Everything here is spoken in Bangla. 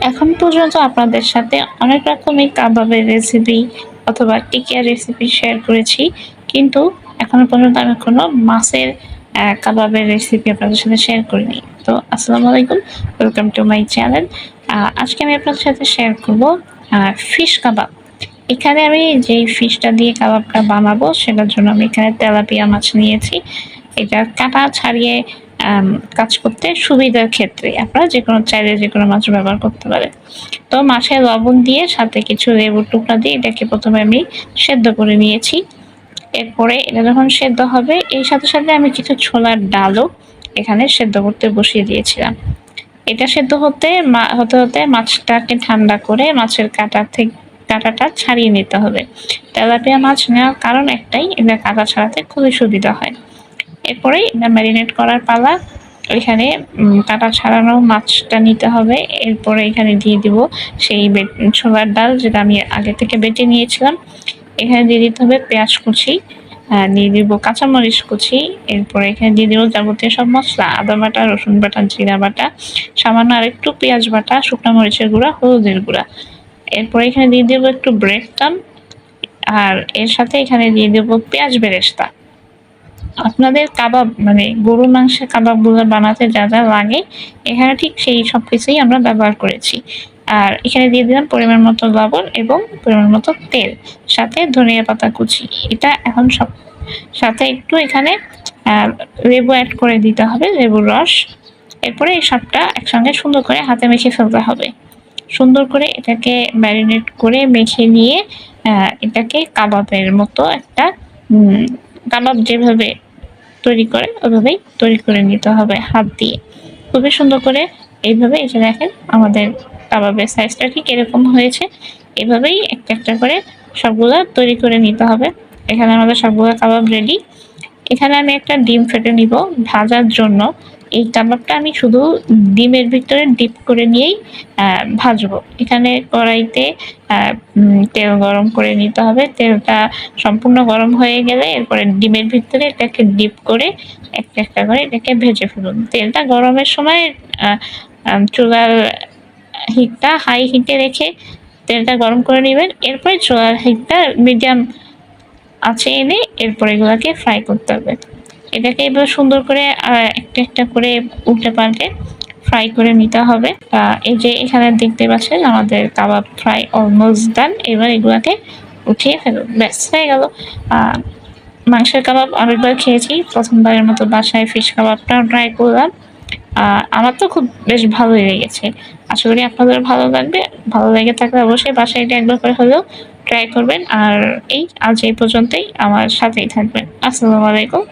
এখন পর্যন্ত আপনাদের সাথে অনেক রকমের কাবাবের রেসিপি অথবা টিকিয়া রেসিপি শেয়ার করেছি। কিন্তু এখনো পর্যন্ত আমি কোনো মাছের কাবাবের রেসিপি আপনাদের সাথে শেয়ার করিনি। তো আসসালামু আলাইকুম, ওয়েলকাম টু মাই চ্যানেল। আজকে আমি আপনাদের সাথে শেয়ার করব ফিশ কাবাব। এখানে আমি যেই ফিশটা দিয়ে কাবাবটা বানাবো সেটার জন্য আমি এখানে তেলাপিয়া মাছ নিয়েছি। এটা কাটা ছাড়িয়ে কাজ করতে সুবিধার ক্ষেত্রে আপনারা চাইলে যেকোনো মাছ ব্যবহার করতে পারেন। তো মাছে লবণ দিয়ে সাথে কিছু লেবুর টুকরা দিয়ে এটাকে প্রথমে আমি সেদ্ধ করে নিয়েছি। এরপরে এটা যখন সেদ্ধ হবে এই সাথে আমি কিছু ছোলার ডালও এখানে সেদ্ধ করতে বসিয়ে দিয়েছিলাম। এটা সেদ্ধ হতে মাছটাকে ঠান্ডা করে মাছের কাঁটাটা ছাড়িয়ে নিতে হবে। তেলাপিয়া মাছ নেওয়ার কারণ একটাই, এটা কাঁটা ছাড়াতে খুবই সুবিধা হয়। এরপরেই এটা ম্যারিনেট করার পালা। এখানে কাঁটা ছাড়ানো মাছটা নিতে হবে। এরপরে এখানে দিয়ে দিব সেই ছোলার ডাল যেটা আমি আগে থেকে বেটে নিয়েছিলাম। এখানে দিয়ে দিতে হবে পেঁয়াজ কুচি, দিয়ে দিব কাঁচামরিচ কুচি। এরপরে এখানে দিয়ে দিব যাবতীয় সব মশলা, আদা বাটা, রসুন বাটা, জিরা বাটা, সামান্য আরেকটু পেঁয়াজ বাটা, শুকনো মরিচের গুঁড়া, হলুদের গুঁড়া। এরপরে এখানে দিয়ে দেবো একটু ব্রেড ক্রাম্ব, আর এর সাথে এখানে দিয়ে দেবো পেঁয়াজ বেরেস্তা। আপনাদের কাবাব মানে গরুর মাংসের কাবাবগুলো বানাতে যা যা লাগে এখানে ঠিক সেই সব কিছুই আমরা ব্যবহার করেছি। আর এখানে দিয়ে দিলাম পরিমাণ মতো লবণ এবং পরিমাণ মতো তেল, সাথে ধনিয়া পাতা কুচি। এটা এখন সব সাথে একটু এখানে লেবু অ্যাড করে দিতে হবে, লেবুর রস। এরপরে এই সবটা একসঙ্গে সুন্দর করে হাতে মেখে ফেলতে হবে। সুন্দর করে এটাকে ম্যারিনেট করে মেখে নিয়ে এটাকে কাবাবের মতো একটা কাবাব যেভাবে তৈরি করে ওইভাবেই তৈরি করে নিতে হবে হাত দিয়ে। খুবই সুন্দর করে এইভাবে এসে দেখেন আমাদের কাবাবের সাইজটা ঠিক এরকম হয়েছে। এভাবেই একটা একটা করে সবগুলো তৈরি করে নিতে হবে। এখানে আমাদের সবগুলো কাবাব রেডি। এখানে আমি একটা ডিম ফেটে নিব ভাজার জন্য। এই কাবাবটা আমি শুধু ডিমের ভিতরে ডিপ করে নিয়েই ভাজবো। এখানে কড়াইতে তেল গরম করে নিতে হবে। তেলটা সম্পূর্ণ গরম হয়ে গেলে এরপরে ডিমের ভিতরে এটাকে ডিপ করে একটা একটা করে এটাকে ভেজে ফেলুন। তেলটা গরমের সময় চুলার হিটটা হাই হিটে রেখে তেলটা গরম করে নেবেন। এরপরে চুলার হিটটা মিডিয়াম আছে এনে এরপর এগুলাকে ফ্রাই করতে হবে। এটাকে এবার সুন্দর করে একটা একটা করে উল্টে পাল্টে ফ্রাই করে নিতে হবে। এই যে এখানে দেখতে পাচ্ছেন আমাদের কাবাব ফ্রাই অলমোস্ট ডান। এবার এগুলাকে উঠিয়ে ফেলুন, ব্যাস হয়ে গেল। মাংসের কাবাব অনেকবার খেয়েছি, প্রথমবারের মতো বাসায় ফিশ কাবাবটাও ট্রাই করলাম। আমার তো খুব বেশ ভালোই লেগেছে। আশা করি আপনাদের ভালো লাগবে। ভালো লেগে থাকলে অবশ্যই বাসায় এটা একবার করে হলেও ট্রাই করবেন। আর আজ এই পর্যন্তই, আমার সাথেই থাকবেন। আসসালামু আলাইকুম।